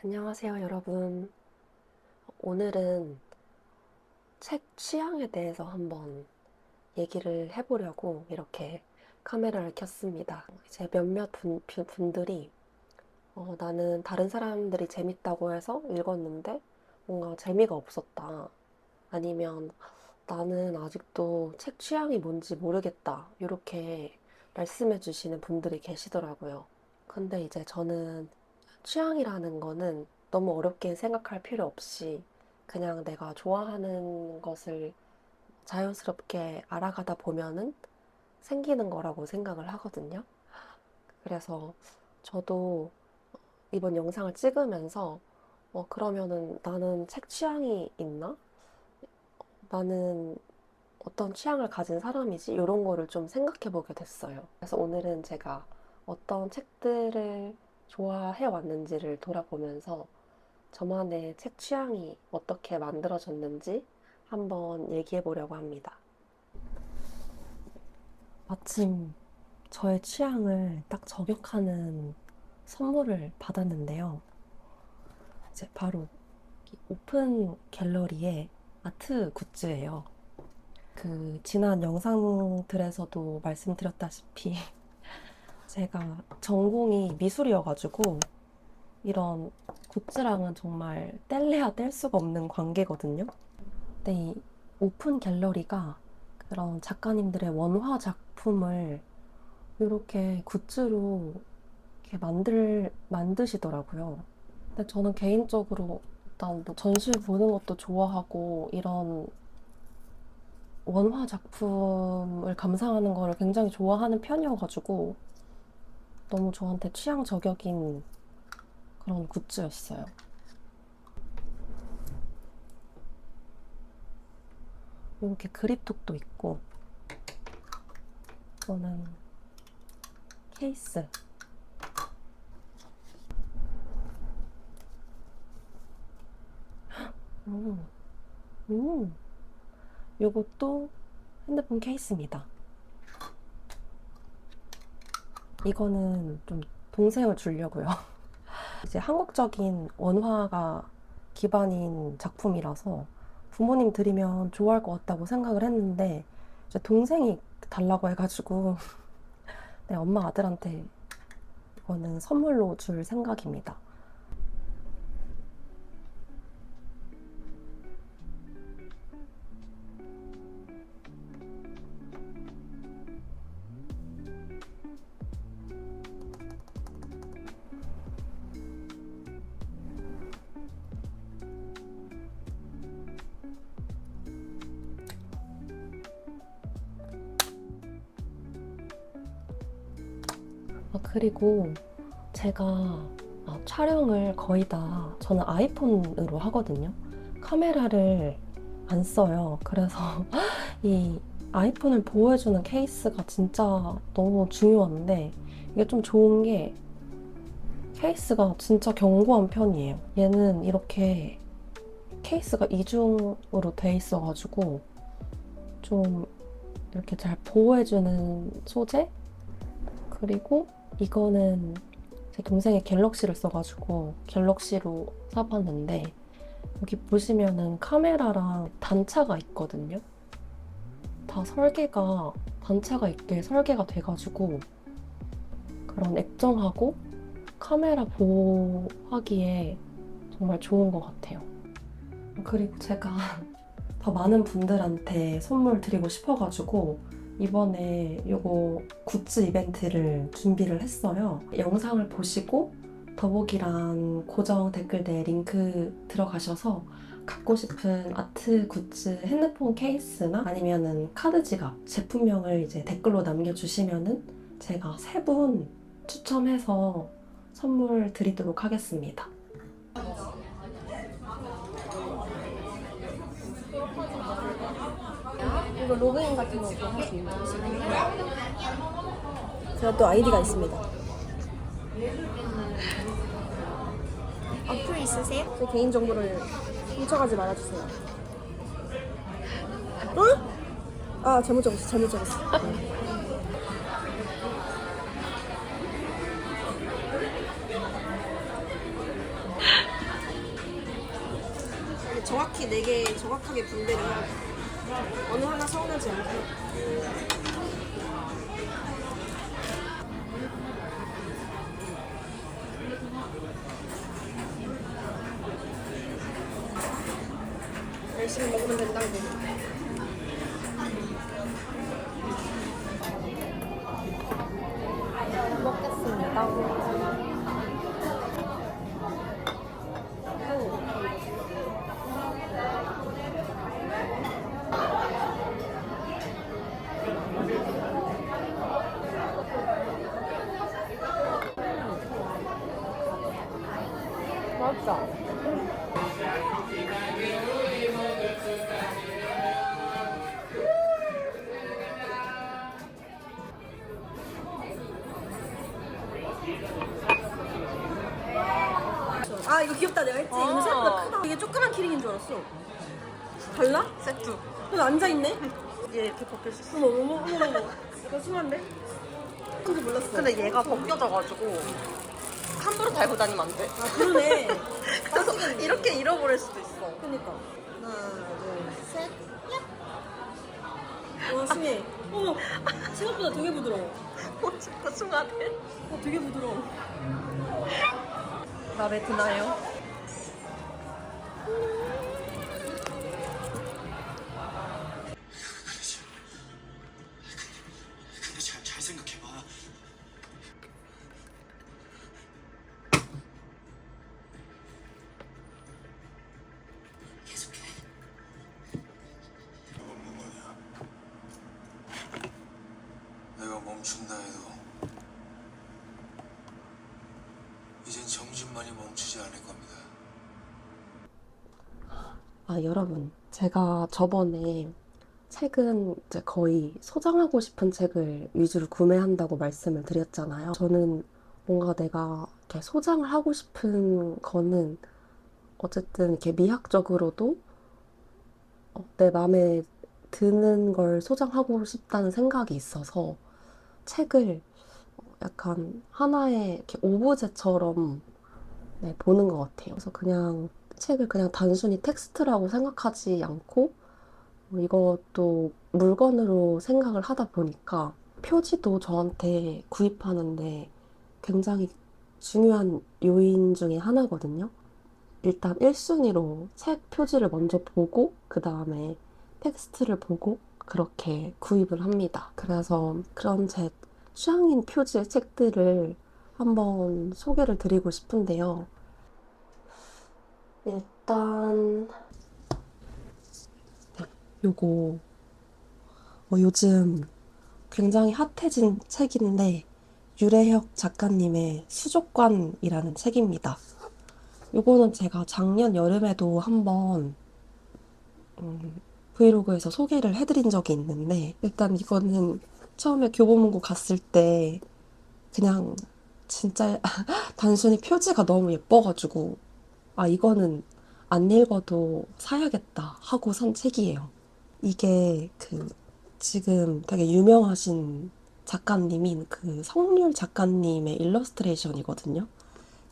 안녕하세요, 여러분. 오늘은 책 취향에 대해서 한번 얘기를 해보려고 이렇게 카메라를 켰습니다. 이제 몇몇 분들이 나는 다른 사람들이 재밌다고 해서 읽었는데 뭔가 재미가 없었다. 아니면 나는 아직도 책 취향이 뭔지 모르겠다. 이렇게 말씀해 주시는 분들이 계시더라고요. 근데 이제 저는 취향이라는 거는 너무 어렵게 생각할 필요 없이 그냥 내가 좋아하는 것을 자연스럽게 알아가다 보면은 생기는 거라고 생각을 하거든요. 그래서 저도 이번 영상을 찍으면서 그러면은 나는 책 취향이 있나? 나는 어떤 취향을 가진 사람이지? 이런 거를 좀 생각해 보게 됐어요. 그래서 오늘은 제가 어떤 책들을 좋아해 왔는지를 돌아보면서 저만의 책 취향이 어떻게 만들어졌는지 한번 얘기해 보려고 합니다. 마침 저의 취향을 딱 저격하는 선물을 받았는데요. 이제 바로 오픈 갤러리의 아트 굿즈예요. 지난 영상들에서도 말씀드렸다시피 제가 전공이 미술이어가지고 이런 굿즈랑은 정말 뗄래야 뗄 수가 없는 관계거든요. 근데 이 오픈 갤러리가 그런 작가님들의 원화 작품을 이렇게 굿즈로 이렇게 만드시더라고요. 근데 저는 개인적으로 일단 뭐 전시회 보는 것도 좋아하고 이런 원화 작품을 감상하는 거를 굉장히 좋아하는 편이어가지고 너무 저한테 취향 저격인 그런 굿즈였어요. 이렇게 그립톡도 있고, 이거는 케이스. 음, 음. 이것도 핸드폰 케이스입니다. 이거는 좀 동생을 주려고요. 이제 한국적인 원화가 기반인 작품이라서 부모님 드리면 좋아할 것 같다고 생각을 했는데 이제 동생이 달라고 해가지고 네, 엄마 아들한테 이거는 선물로 줄 생각입니다. 그리고 제가 촬영을 거의 다 저는 아이폰으로 하거든요. 카메라를 안 써요. 그래서 이 아이폰을 보호해주는 케이스가 진짜 너무 중요한데 이게 좀 좋은 게 케이스가 진짜 견고한 편이에요. 얘는 이렇게 케이스가 이중으로 돼 있어가지고 좀 이렇게 잘 보호해주는 소재? 그리고 이거는 제 동생이 갤럭시를 써가지고 갤럭시로 사봤는데 여기 보시면은 카메라랑 단차가 있거든요. 다 설계가 단차가 있게 설계가 돼가지고 그런 액정하고 카메라 보호하기에 정말 좋은 것 같아요. 그리고 제가 더 많은 분들한테 선물 드리고 싶어가지고 이번에 이거 굿즈 이벤트를 준비를 했어요. 영상을 보시고 더보기란 고정 댓글에 링크 들어가셔서 갖고 싶은 아트 굿즈 핸드폰 케이스나 아니면은 카드 지갑 제품명을 이제 댓글로 남겨주시면은 제가 3분 추첨해서 선물 드리도록 하겠습니다. 이거 로그인 같은 것도 할 수 있나요? 제가 또 아이디가 있습니다. 어플 있으세요? 제 개인 정보를 훔쳐가지 말아주세요. 응? 아, 잘못 적었어. 정확히 4개 정확하게 분배를 해야 돼. 어느 하나 서운하지 않게. 열심히 먹으면 된다고. 먹겠습니다. 맛있다. 아 이거 귀엽다 내가 했지? 이거 생각보다 크다. 이게 조그만 키링인 줄 알았어. 달라? 세트. 너 앉아있네? 얘 이렇게 벗길 수 있어. 어머. 이거 심한데? 그런지 몰랐어. 근데 얘가 벗겨져가지고 함부로 달고 다니면 안 돼. 아 그러네. 그래서 이렇게 잃어버릴 수도 있어. 그니까. 하나, 둘, 셋. 와 심해. 어머 생각보다 되게 부드러워. 고충하네. 되게 부드러워. 마음에 드나요? 근데 잘 생각해봐. 계속해. 없는 거냐? 내가 멈춘다 해도 이젠 정신만이 멈추지 않을 겁니다. 아, 여러분. 제가 저번에 책은 이제 거의 소장하고 싶은 책을 위주로 구매한다고 말씀을 드렸잖아요. 저는 뭔가 내가 이렇게 소장을 하고 싶은 거는 어쨌든 이렇게 미학적으로도 내 마음에 드는 걸 소장하고 싶다는 생각이 있어서 책을 약간 하나의 이렇게 오브제처럼 보는 것 같아요. 그래서 그냥 책을 그냥 단순히 텍스트라고 생각하지 않고 이것도 물건으로 생각을 하다 보니까 표지도 저한테 구입하는데 굉장히 중요한 요인 중에 하나거든요. 일단 1순위로 책 표지를 먼저 보고 그 다음에 텍스트를 보고 그렇게 구입을 합니다. 그래서 그런 제 취향인 표지의 책들을 한번 소개를 드리고 싶은데요. 일단 요거 요즘 굉장히 핫해진 책인데 유래혁 작가님의 수족관이라는 책입니다. 요거는 제가 작년 여름에도 한번 브이로그에서 소개를 해드린 적이 있는데 일단 이거는 처음에 교보문고 갔을 때 그냥 진짜 단순히 표지가 너무 예뻐가지고 아 이거는 안 읽어도 사야겠다 하고 산 책이에요. 이게 지금 되게 유명하신 작가님인 성률 작가님의 일러스트레이션이거든요.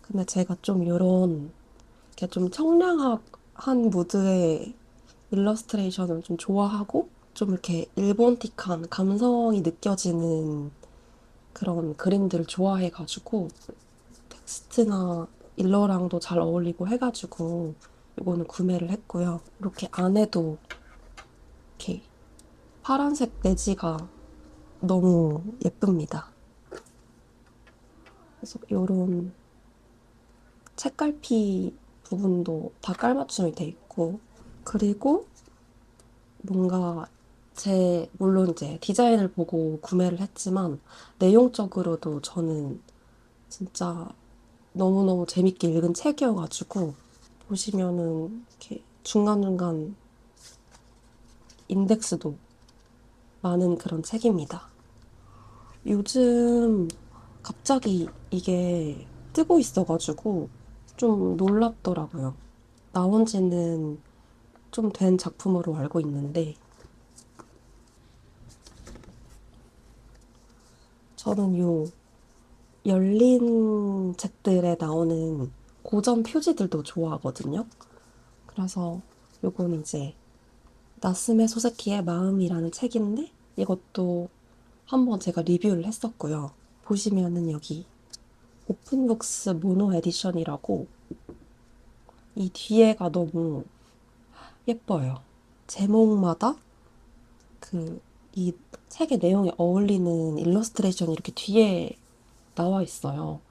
근데 제가 좀 요런 이렇게 좀 청량한 무드의 일러스트레이션을 좀 좋아하고 좀 이렇게 일본틱한 감성이 느껴지는 그런 그림들을 좋아해가지고 텍스트나 일러랑도 잘 어울리고 해가지고 이거는 구매를 했고요. 이렇게 안에도 이렇게 파란색 내지가 너무 예쁩니다. 그래서 이런 책갈피 부분도 다 깔맞춤이 돼 있고 그리고 뭔가 물론 이제 디자인을 보고 구매를 했지만 내용적으로도 저는 진짜 너무너무 재밌게 읽은 책이어가지고 보시면은 이렇게 중간중간 인덱스도 많은 그런 책입니다. 요즘 갑자기 이게 뜨고 있어가지고 좀 놀랍더라고요. 나온 지는 좀 된 작품으로 알고 있는데 저는 요 열린 책들에 나오는 고전 표지들도 좋아하거든요. 그래서 요건 이제 나스메 소세키의 마음이라는 책인데 이것도 한번 제가 리뷰를 했었고요. 보시면은 여기 오픈북스 모노 에디션이라고 이 뒤에가 너무 예뻐요. 제목마다 이 책의 내용에 어울리는 일러스트레이션이 이렇게 뒤에 나와 있어요.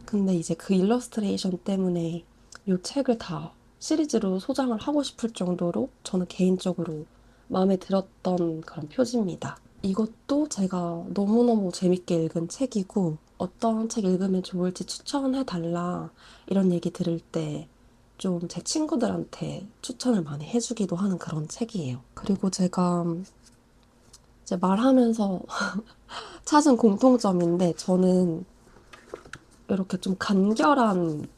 근데 이제 그 일러스트레이션 때문에 이 책을 다 시리즈로 소장을 하고 싶을 정도로 저는 개인적으로 마음에 들었던 그런 표지입니다. 이것도 제가 너무너무 재밌게 읽은 책이고 어떤 책 읽으면 좋을지 추천해달라 이런 얘기 들을 때 좀 제 친구들한테 추천을 많이 해주기도 하는 그런 책이에요. 그리고 제가 이제 말하면서 찾은 공통점인데 저는 이렇게 좀 간결한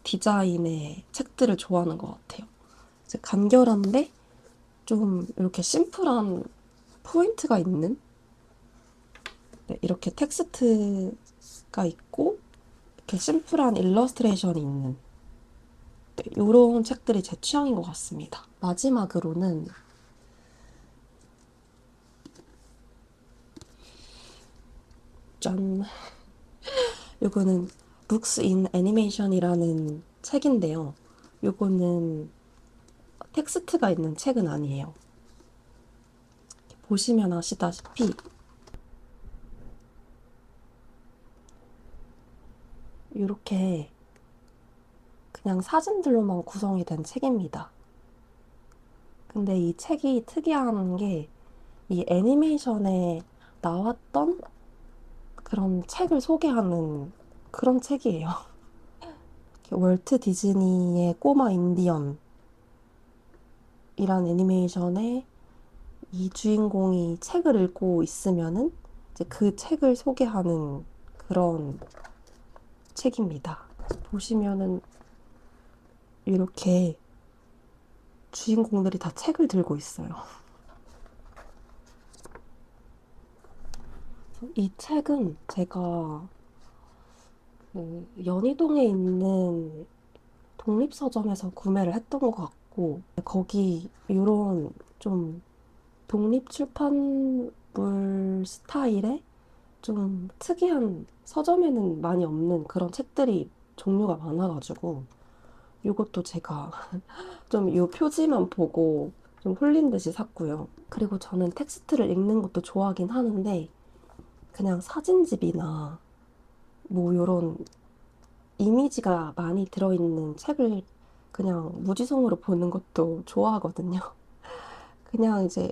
디자인의 책들을 좋아하는 것 같아요. 이제 간결한데 좀 이렇게 심플한 포인트가 있는 네, 이렇게 텍스트가 있고 이렇게 심플한 일러스트레이션이 있는 네, 이런 책들이 제 취향인 것 같습니다. 마지막으로는 짠! 요거는 Books in Animation이라는 책인데요. 요거는 텍스트가 있는 책은 아니에요. 보시면 아시다시피 이렇게 그냥 사진들로만 구성이 된 책입니다. 근데 이 책이 특이한 게 이 애니메이션에 나왔던 그런 책을 소개하는 그런 책이에요. 월트 디즈니의 꼬마 인디언이란 애니메이션에 이 주인공이 책을 읽고 있으면은 이제 그 책을 소개하는 그런 책입니다. 보시면은 이렇게 주인공들이 다 책을 들고 있어요. 이 책은 제가 연희동에 있는 독립서점에서 구매를 했던 것 같고 거기 이런 좀 독립출판물 스타일의 좀 특이한 서점에는 많이 없는 그런 책들이 종류가 많아가지고 이것도 제가 좀 이 표지만 보고 좀 홀린 듯이 샀고요. 그리고 저는 텍스트를 읽는 것도 좋아하긴 하는데 그냥 사진집이나 뭐 이런 이미지가 많이 들어있는 책을 그냥 무지성으로 보는 것도 좋아하거든요. 그냥 이제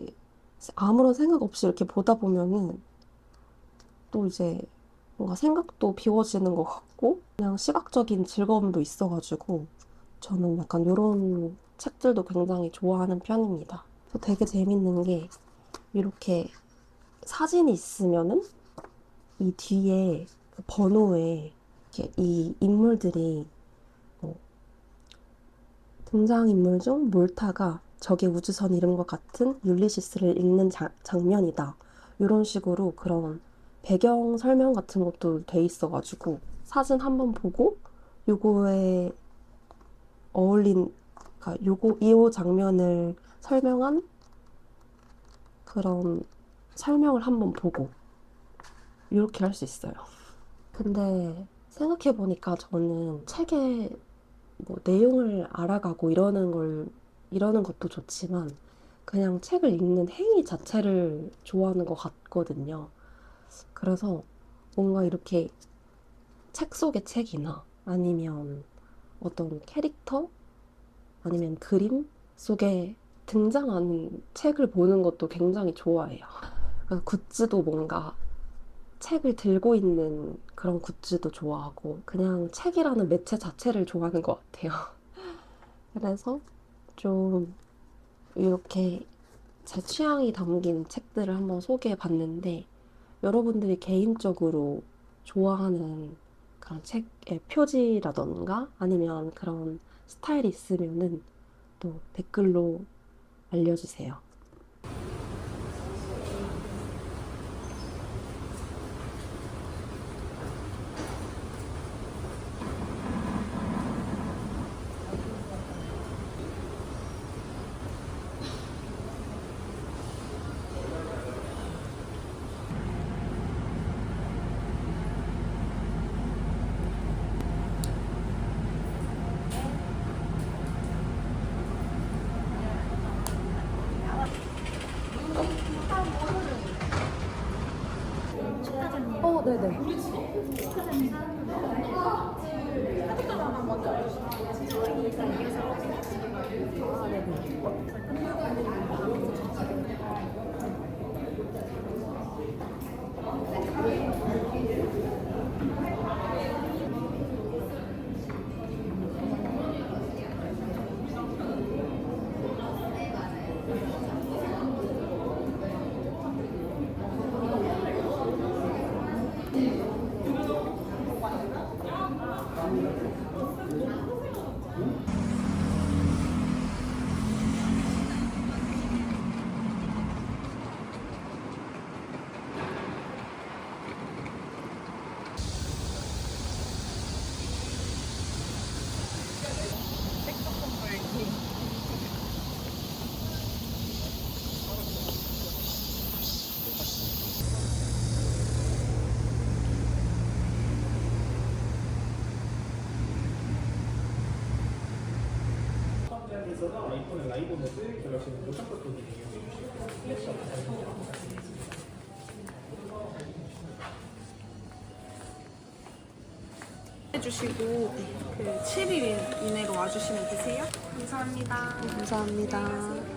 아무런 생각 없이 이렇게 보다 보면은 또 이제 뭔가 생각도 비워지는 것 같고 그냥 시각적인 즐거움도 있어가지고 저는 약간 이런 책들도 굉장히 좋아하는 편입니다. 그래서 되게 재밌는 게 이렇게 사진이 있으면은 이 뒤에 그 번호에 이렇게 이 인물들이 뭐 등장인물 중 몰타가 적의 우주선 이름과 같은 율리시스를 읽는 장면이다. 이런 식으로 그런 배경 설명 같은 것도 돼 있어가지고 사진 한번 보고 요거에 어울린 그러니까 이 장면을 설명한 그런 설명을 한번 보고 이렇게 할 수 있어요. 근데 생각해보니까 저는 책의 뭐 내용을 알아가고 이러는 것도 좋지만 그냥 책을 읽는 행위 자체를 좋아하는 것 같거든요. 그래서 뭔가 이렇게 책 속의 책이나 아니면 어떤 캐릭터 아니면 그림 속에 등장하는 책을 보는 것도 굉장히 좋아해요. 그래서 굿즈도 뭔가 책을 들고 있는 그런 굿즈도 좋아하고 그냥 책이라는 매체 자체를 좋아하는 것 같아요. 그래서 좀 이렇게 제 취향이 담긴 책들을 한번 소개해 봤는데 여러분들이 개인적으로 좋아하는 그런 책의 표지라던가 아니면 그런 스타일이 있으면은 또 댓글로 알려주세요. 아이폰의 라이브 모드 그리고 지금 모션 버튼이 해주시고 그 7일 이내로 와주시면 되세요. 감사합니다. 감사합니다.